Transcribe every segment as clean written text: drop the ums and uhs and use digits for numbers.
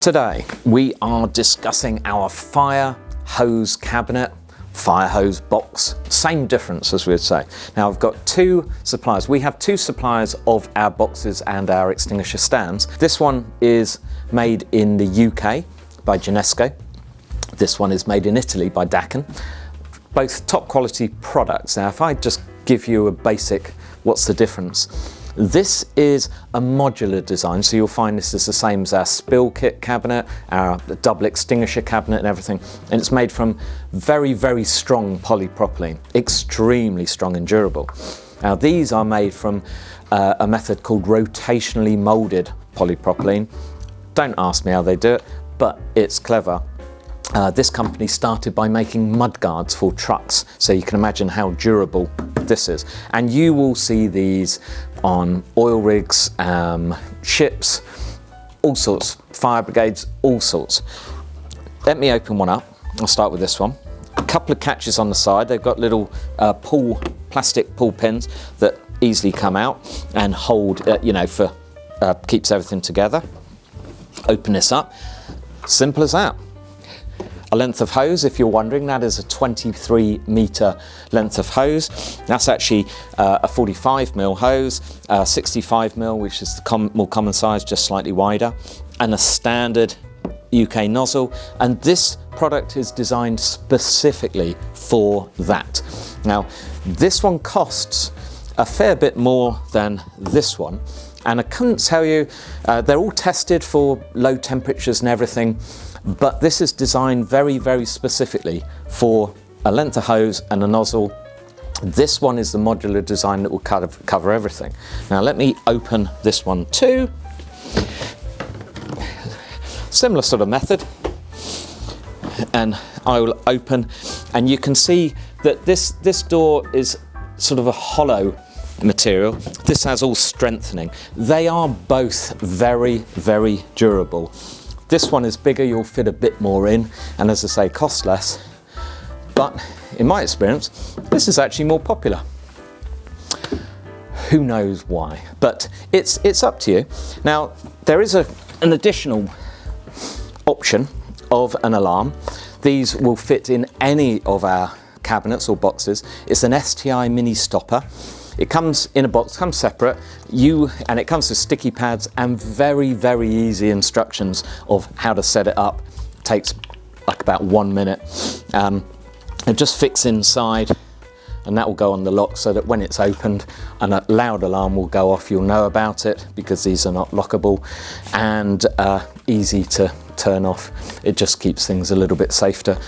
Today we are discussing our fire hose cabinet, fire hose box, same difference as we would say. Now I've got two suppliers. We have two suppliers of our boxes and our extinguisher stands. This one is made in the UK by Genesco. This one is made in Italy by Daikin. Both top quality products. Now if I just give you a basic, what's the difference? This is a modular design, so you'll find this is the same as our spill kit cabinet, our double extinguisher cabinet and everything. And it's made from very, very strong polypropylene, extremely strong and durable. Now these are made from a method called rotationally molded polypropylene. Don't ask me how they do it, but it's clever. This company started by making mudguards for trucks, so you can imagine how durable this is. And you will see these on oil rigs, ships, all sorts, fire brigades, all sorts. Let me open one up. I'll start with this one. A couple of catches on the side. They've got little plastic pull pins that easily come out and hold, keeps everything together. Open this up. Simple as that. A length of hose, if you're wondering, that is a 23 metre length of hose. That's actually a 45mm hose, 65mm, which is the more common size, just slightly wider, and a standard UK nozzle. And this product is designed specifically for that. Now, this one costs a fair bit more than this one. And I couldn't tell you, they're all tested for low temperatures and everything, but this is designed very, very specifically for a length of hose and a nozzle. This one is the modular design that will cover everything. Now let me open this one too. Similar sort of method. And I will open, and you can see that this door is sort of a hollow material. This has all strengthening. They are both very, very durable. This one is bigger, you'll fit a bit more in, and as I say, cost less. But in my experience, this is actually more popular. Who knows why? But it's up to you. Now, there is an additional option of an alarm. These will fit in any of our cabinets or boxes. It's an STI mini stopper. It comes in a box, comes separate, and it comes with sticky pads and very, very easy instructions of how to set it up. It takes like about 1 minute. It just fits inside, and that will go on the lock so that when it's opened, a loud alarm will go off. You'll know about it because these are not lockable and easy to turn off. It just keeps things a little bit safer.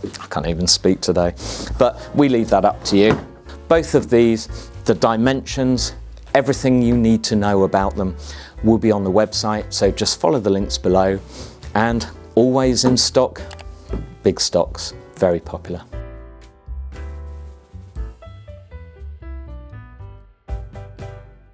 I can't even speak today, but we leave that up to you. Both of these, the dimensions, everything you need to know about them will be on the website, so just follow the links below. And always in stock, big stocks, very popular.